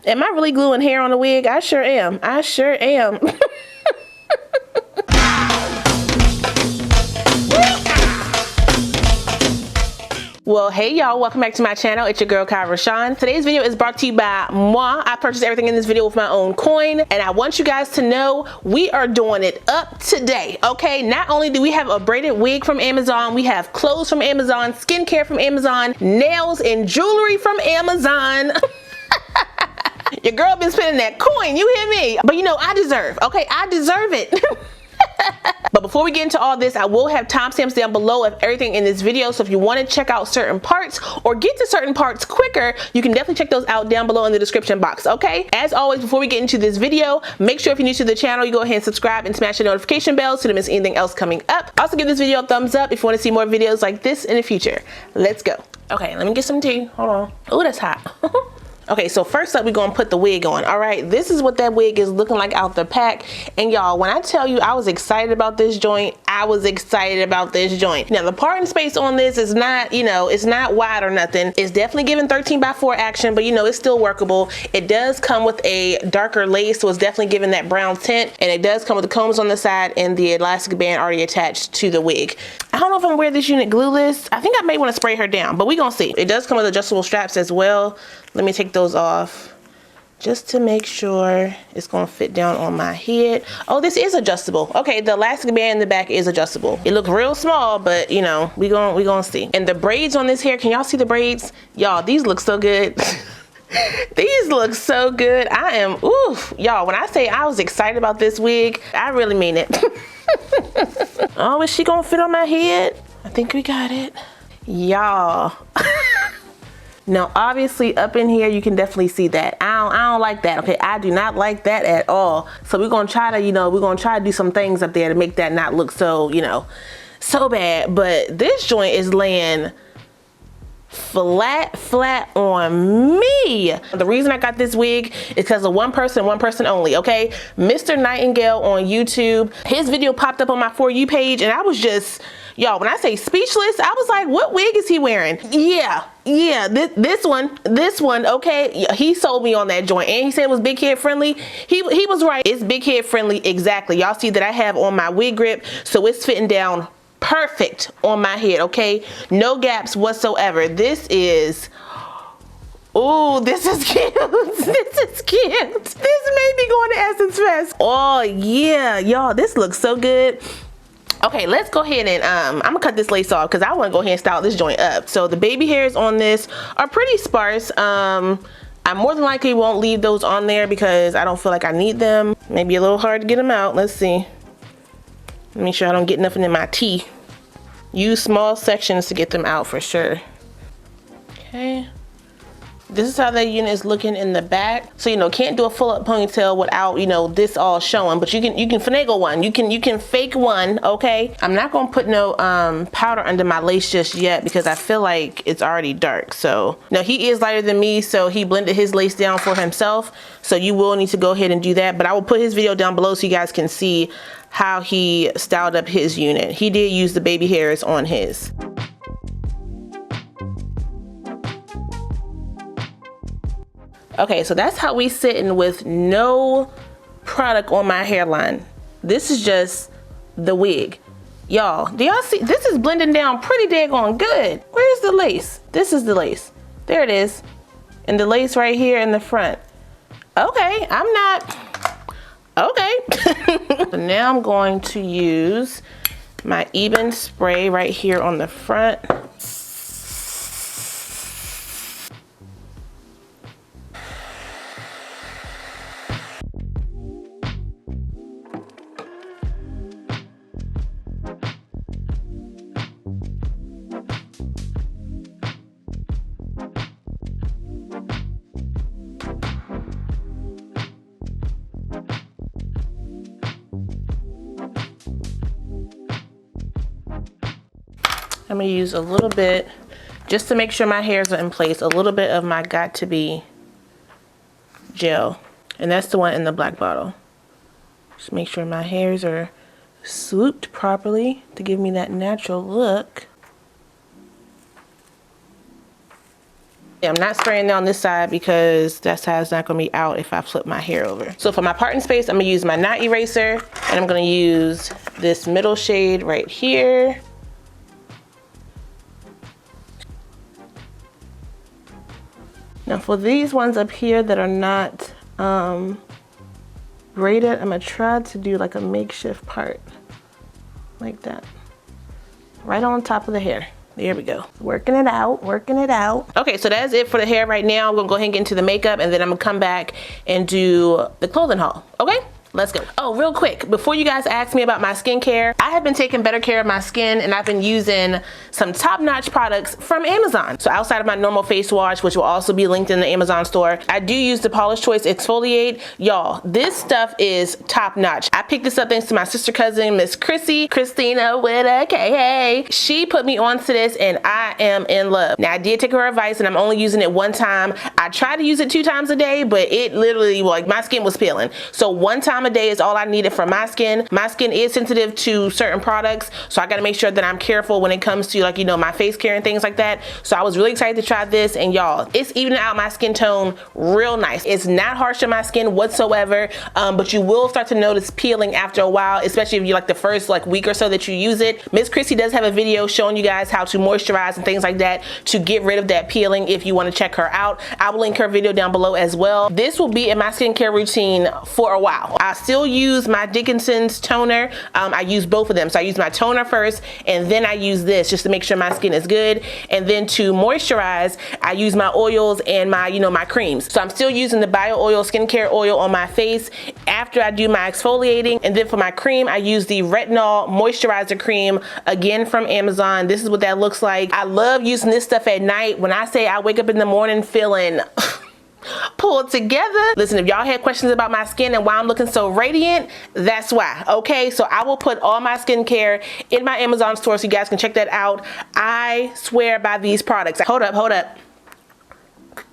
Am I really gluing hair on the wig? I sure am. I sure am. Well, hey y'all, welcome back to my channel. It's your girl RaShon. Today's video is brought to you by moi. I purchased everything in this video with my own coin, and I want you guys to know we are doing it up today, okay? Not only do we have a braided wig from Amazon, we have clothes from Amazon, skincare from Amazon, nails and jewelry from Amazon. Your girl been spending that coin, you hear me? But you know, I deserve, okay? I deserve it. But before we get into all this, I will have timestamps down below of everything in this video, so if you want to check out certain parts or get to certain parts quicker, you can definitely check those out down below in the description box, okay? As always, before we get into this video, make sure if you're new to the channel, you go ahead and subscribe and smash the notification bell so you don't miss anything else coming up. Also, give this video a thumbs up if you want to see more videos like this in the future. Let's go. Okay, let me get some tea. Hold on. Oh, that's hot. Okay, so first up, we're gonna put the wig on. All right, this is what that wig is looking like out the pack. And y'all, when I tell you I was excited about this joint, I was excited about this joint. Now the parting space on this is not, you know, it's not wide or nothing. It's definitely giving 13x4 action, but you know, it's still workable. It does come with a darker lace, so it's definitely giving that brown tint. And it does come with the combs on the side and the elastic band already attached to the wig. I don't know if I'm gonna wear this unit glueless. I think I may wanna spray her down, but we gonna see. It does come with adjustable straps as well. Let me take those off just to make sure it's gonna fit down on my head. Oh, this is adjustable. Okay, the elastic band in the back is adjustable. It looks real small, but you know, we gonna see. And the braids on this hair, can y'all see the braids? Y'all, these look so good. These look so good. I am, oof. Y'all, when I say I was excited about this wig, I really mean it. Oh, is she gonna fit on my head? I think we got it. Y'all. Now, obviously up in here, you can definitely see that. I don't like that, okay? I do not like that at all. So we're gonna try to, you know, we're gonna try to do some things up there to make that not look so, you know, so bad. But this joint is laying flat on me. The reason I got this wig is because of one person only, okay? Mr. Nightingale on YouTube. His video popped up on my For You page, and I was just, y'all, when I say speechless, I was like, what wig is he wearing? Yeah, this one, okay? He sold me on that joint, and he said it was big head friendly. He was right. It's big head friendly, exactly. Y'all see that I have on my wig grip, so it's fitting down perfect on my head, okay? No gaps whatsoever. This is, oh, this is cute. This is cute. This made me go into Essence Fest. Oh yeah, y'all, this looks so good. Okay, let's go ahead and I'm gonna cut this lace off because I want to go ahead and style this joint up. So the baby hairs on this are pretty sparse. I more than likely won't leave those on there because I don't feel like I need them. Maybe a little hard to get them out. Let's see. Let me make sure I don't get nothing in my tea. Use small sections to get them out for sure. Okay. This is how that unit is looking in the back. So, you know, can't do a full up ponytail without, you know, this all showing, but you can finagle one. You can fake one, okay? I'm not gonna put no powder under my lace just yet because I feel like it's already dark. So, now he is lighter than me, so he blended his lace down for himself. So you will need to go ahead and do that, but I will put his video down below so you guys can see how he styled up his unit. He did use the baby hairs on his. Okay, so that's how we sitting with no product on my hairline. This is just the wig. Y'all, do y'all see? This is blending down pretty daggone good. Where's the lace? This is the lace. There it is. And the lace right here in the front. Okay, I'm not, okay. So now I'm going to use my Eben spray right here on the front. I'm gonna use a little bit just to make sure my hairs are in place, a little bit of my Got To Be gel, and that's the one in the black bottle. Just make sure my hairs are swooped properly to give me that natural look. I'm not spraying on this side because that side's not gonna be out if I flip my hair over. So for my parting space, I'm gonna use my knot eraser, and I'm gonna use this middle shade right here. Now for these ones up here that are not braided, I'm gonna try to do like a makeshift part like that, right on top of the hair. There we go. Working it out, working it out. Okay, so that's it for the hair right now. I'm gonna go ahead and get into the makeup, and then I'm gonna come back and do the clothing haul, okay? Let's go. Oh, real quick, before you guys ask me about my skincare, I have been taking better care of my skin, and I've been using some top-notch products from Amazon. So outside of my normal face wash, which will also be linked in the Amazon store, I do use the Paula's Choice Exfoliate. Y'all, this stuff is top-notch. I picked this up thanks to my sister cousin, MiissKhrissy, Christina with a K. Hey. She put me onto this, and I am in love. Now, I did take her advice, and I'm only using it one time. I try to use it 2 times a day, but it literally, like, my skin was peeling. So one time a day is all I needed for my skin. My skin is sensitive to certain products, so I gotta make sure that I'm careful when it comes to, like, you know, my face care and things like that. So I was really excited to try this, and y'all, it's evening out my skin tone real nice. It's not harsh on my skin whatsoever, but you will start to notice peeling after a while, especially if you like the first like week or so that you use it. MiissKhrissy does have a video showing you guys how to moisturize and things like that to get rid of that peeling if you want to check her out. I will link her video down below as well. This will be in my skincare routine for a while. I still use my Dickinson's toner. I use both of them. So I use my toner first, and then I use this just to make sure my skin is good. And then to moisturize, I use my oils and my, you know, my creams. So I'm still using the Bio Oil skincare oil on my face after I do my exfoliating. And then for my cream, I use the Retinol Moisturizer Cream, again from Amazon. This is what that looks like. I love using this stuff at night. When I say I wake up in the morning feeling pulled together. Listen, if y'all had questions about my skin and why I'm looking so radiant, that's why, okay? So I will put all my skincare in my Amazon store so you guys can check that out. I swear by these products. Hold up.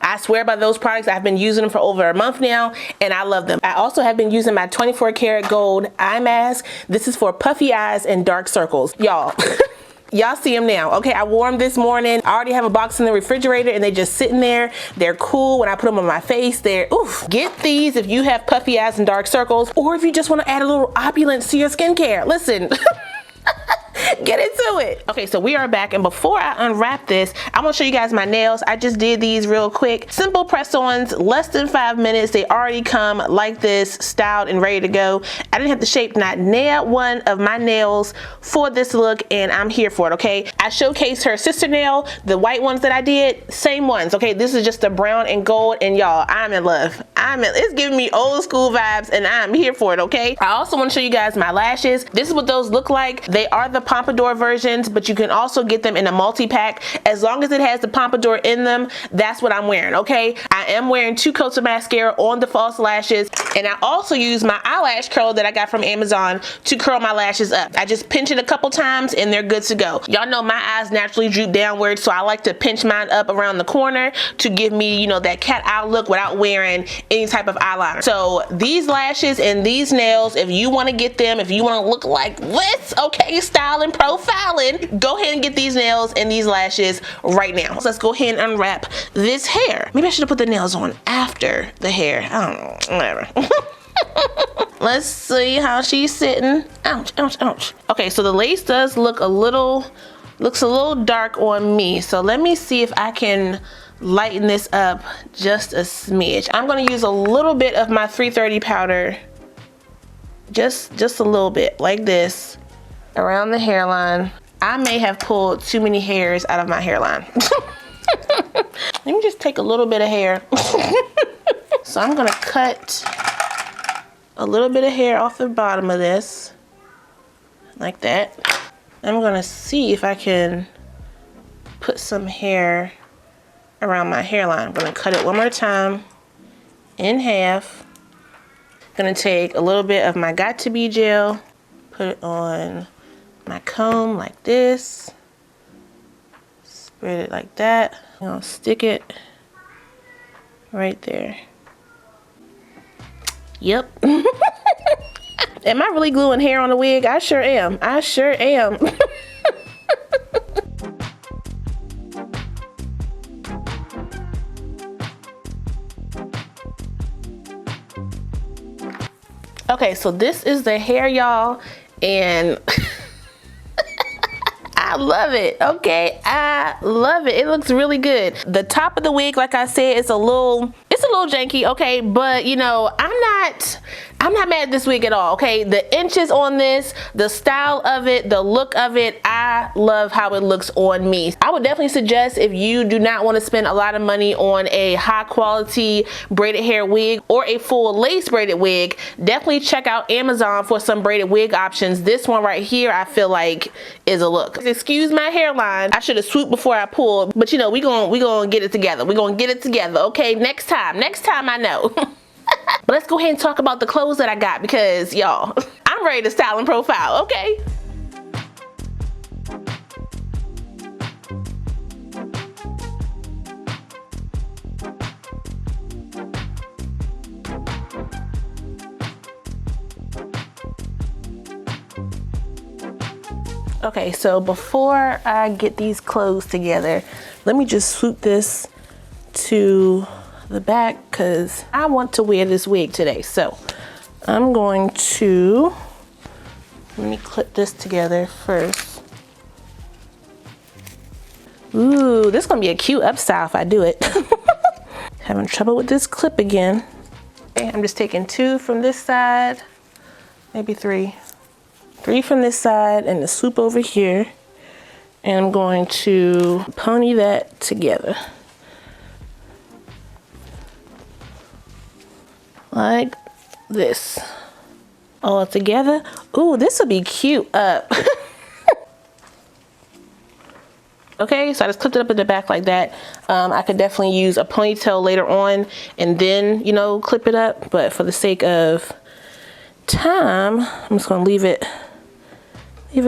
I swear by those products. I've been using them for over a month now, and I love them. I also have been using my 24 karat gold eye mask. This is for puffy eyes and dark circles. Y'all. Y'all see them now. Okay, I wore them this morning. I already have a box in the refrigerator, and they just sitting there. They're cool when I put them on my face. They're, oof. Get these if you have puffy eyes and dark circles, or if you just want to add a little opulence to your skincare. Listen. Get into it. Okay, so we are back, and before I unwrap this, I want to show you guys my nails. I just did these real quick. Simple press-ons, less than 5 minutes. They already come like this, styled and ready to go. I didn't have to shape not one of my nails for this look, and I'm here for it, okay? I showcased her sister nail, the white ones that I did, same ones, okay? This is just the brown and gold, and y'all, I'm in love. It's giving me old school vibes, and I'm here for it, okay? I also want to show you guys my lashes. This is what those look like. They are the pompadour versions, but you can also get them in a multi-pack. As long as it has the pompadour in them, that's what I'm wearing, okay? I am wearing 2 coats of mascara on the false lashes, and I also use my eyelash curler that I got from Amazon to curl my lashes up. I just pinch it a couple times and they're good to go. Y'all know my eyes naturally droop downward, so I like to pinch mine up around the corner to give me, you know, that cat eye look without wearing any type of eyeliner. So these lashes and these nails, if you want to get them, if you want to look like this, okay, styling, profiling, go ahead and get these nails and these lashes right now. So let's go ahead and unwrap this hair. Maybe I should have put the nails on after the hair. I don't know, whatever. Let's see how she's sitting. Ouch, ouch, ouch. Okay, so the lace does look looks a little dark on me. So let me see if I can lighten this up just a smidge. I'm gonna use a little bit of my 330 powder, just a little bit, like this, around the hairline. I may have pulled too many hairs out of my hairline. Let me just take a little bit of hair. So I'm gonna cut a little bit of hair off the bottom of this, like that. I'm gonna see if I can put some hair around my hairline. I'm gonna cut it one more time in half. Gonna take a little bit of my Got2b gel, put it on my comb like this, spread it like that. I'm gonna stick it right there. Yep. Am I really gluing hair on the wig? I sure am. I sure am. Okay, so this is the hair, y'all, and I love it. Okay, I love it. It looks really good. The top of the wig, like I said, it's a little janky, okay, but you know, I'm not mad at this wig at all, okay? The inches on this, the style of it, the look of it, I love how it looks on me. I would definitely suggest, if you do not want to spend a lot of money on a high quality braided hair wig or a full lace braided wig, definitely check out Amazon for some braided wig options. This one right here, I feel like is a look. Excuse my hairline. I should have swooped before I pulled, but you know, we gonna get it together. We gonna get it together, okay? Next time I know. But let's go ahead and talk about the clothes that I got, because y'all, I'm ready to style and profile, okay? Okay, so before I get these clothes together, let me just swoop this to the back because I want to wear this wig today. So I'm going to, let me clip this together first. Ooh, this is gonna be a cute up style if I do it. Having trouble with this clip again. Okay, I'm just taking 2 from this side, maybe 3 from this side, and the swoop over here. And I'm going to pony that together. Like this. All together. Ooh, this will be cute up. Okay, so I just clipped it up in the back like that. I could definitely use a ponytail later on and then, you know, clip it up. But for the sake of time, I'm just gonna leave it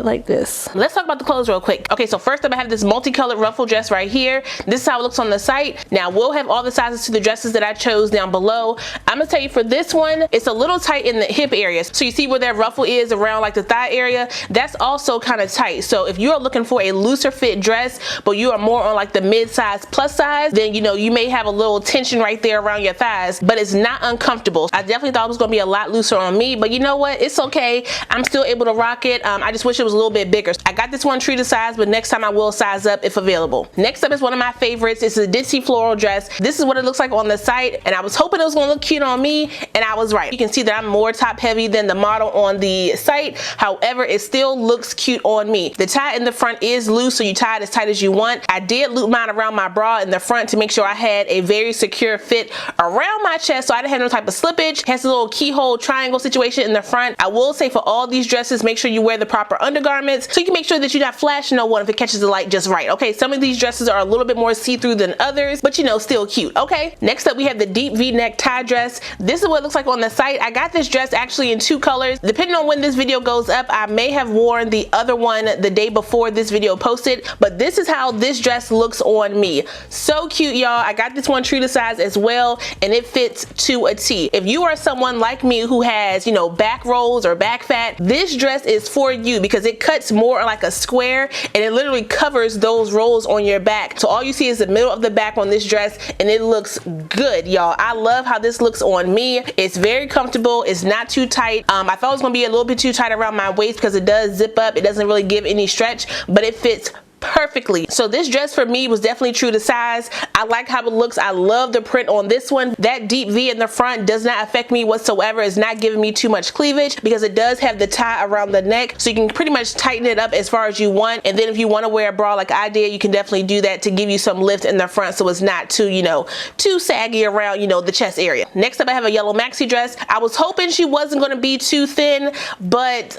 like this. Let's talk about the clothes real quick. Okay, so first up I have this multicolored ruffle dress right here. This is how it looks on the site. Now we'll have all the sizes to the dresses that I chose down below. I'm gonna tell you, for this one, it's a little tight in the hip area. So you see where that ruffle is around like the thigh area? That's also kind of tight. So if you're looking for a looser fit dress, but you are more on like the mid-size plus size, then you know, you may have a little tension right there around your thighs, but it's not uncomfortable. I definitely thought it was gonna be a lot looser on me, but you know what? It's okay. I'm still able to rock it. I just wish it was a little bit bigger. I got this one true to size, but next time I will size up if available. Next up is one of my favorites. It's a ditzy floral dress. This is what it looks like on the site, and I was hoping it was gonna look cute on me, and I was right. You can see that I'm more top heavy than the model on the site. However, it still looks cute on me. The tie in the front is loose, so you tie it as tight as you want. I did loop mine around my bra in the front to make sure I had a very secure fit around my chest, so I didn't have no type of slippage. It has a little keyhole triangle situation in the front. I will say, for all these dresses, make sure you wear the proper undergarments so you can make sure that you're not flashing no one if it catches the light just right. Okay, some of these dresses are a little bit more see-through than others, but you know, still cute. Okay, next up we have the deep V-neck tie dress. This is what it looks like on the site. I got this dress actually in 2 colors. Depending on when this video goes up, I may have worn the other one the day before this video posted, but this is how this dress looks on me. So cute, y'all. I got this one true to size as well, and it fits to a T. If you are someone like me who has, you know, back rolls or back fat, this dress is for you because it cuts more like a square and it literally covers those rolls on your back. So all you see is the middle of the back on this dress, and it looks good, y'all. I love how this looks on me. It's very comfortable. It's not too tight. I thought it was gonna be a little bit too tight around my waist because it does zip up. It doesn't really give any stretch, but it fits perfectly. So this dress for me was definitely true to size. I like how it looks. I love the print on this one. That deep V in the front does not affect me whatsoever. It's not giving me too much cleavage because it does have the tie around the neck, so you can pretty much tighten it up as far as you want. And then if you want to wear a bra like I did, you can definitely do that to give you some lift in the front, so it's not too, you know, too saggy around, you know, the chest area. Next up I have a yellow maxi dress. I was hoping she wasn't going to be too thin, but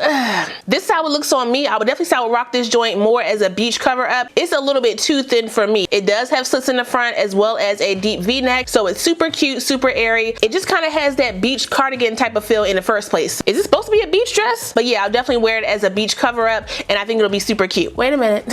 this is how it looks on me. I would definitely say I would rock this joint more as a beach cover up. It's a little bit too thin for me. It does have slits in the front as well as a deep V-neck, so it's super cute, super airy. It just kind of has that beach cardigan type of feel in the first place. Is this supposed to be a beach dress? But yeah, I'll definitely wear it as a beach cover up, and I think it'll be super cute. Wait a minute.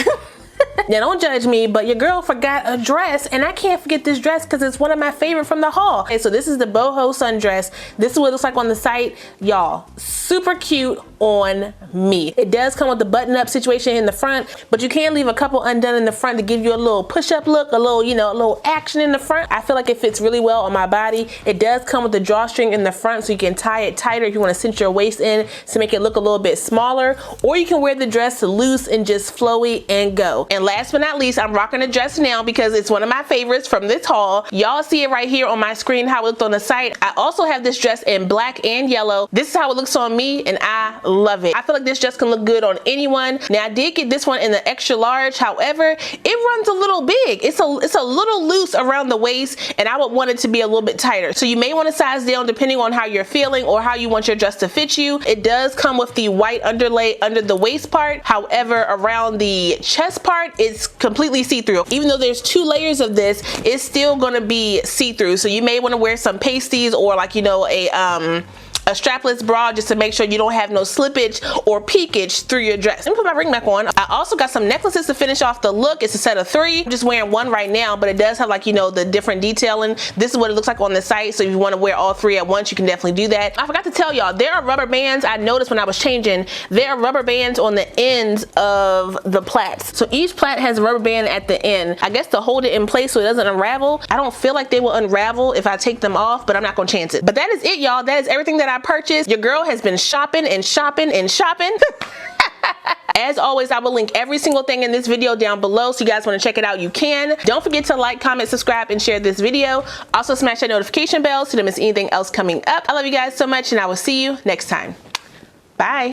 Now don't judge me, but your girl forgot a dress, and I can't forget this dress because it's one of my favorite from the haul. Okay, so this is the Boho sundress. This is what it looks like on the site. Y'all, super cute on me. It does come with the button-up situation in the front, but you can leave a couple undone in the front to give you a little push-up look, a little, you know, a little action in the front. I feel like it fits really well on my body. It does come with the drawstring in the front, so you can tie it tighter if you want to cinch your waist in to make it look a little bit smaller, or you can wear the dress loose and just flowy and go. And last but not least, I'm rocking the dress now because it's one of my favorites from this haul. Y'all see it right here on my screen how it looked on the site. I also have this dress in black and yellow. This is how it looks on me, and I love it. I feel like this dress can look good on anyone. Now I did get this one in the extra large, however, it runs a little big. It's a little loose around the waist, and I would want it to be a little bit tighter. So you may want to size down depending on how you're feeling or how you want your dress to fit you. It does come with the white underlay under the waist part. However, around the chest part, it's completely see-through. Even though there's 2 layers of this, it's still gonna be see-through. So you may want to wear some pasties or, like, you know, a strapless bra just to make sure you don't have no slippage or peakage through your dress. Let me put my ring back on. I also got some necklaces to finish off the look. It's a set of 3. I'm just wearing one right now, but it does have, like, you know, the different detailing. This is what it looks like on the site, so if you want to wear all 3 at once, you can definitely do that. I forgot to tell y'all, there are rubber bands. I noticed when I was changing, there are rubber bands on the ends of the plaits. So each plait has a rubber band at the end, I guess to hold it in place so it doesn't unravel. I don't feel like they will unravel if I take them off, but I'm not gonna chance it. But that is it, y'all. That is everything that I purchased. Your girl has been shopping and shopping and shopping. As always, I will link every single thing in this video down below, so you guys want to check it out, you can. Don't forget to like, comment, subscribe, and share this video. Also smash that notification bell so you don't miss anything else coming up. I love you guys so much, and I will see you next time. Bye.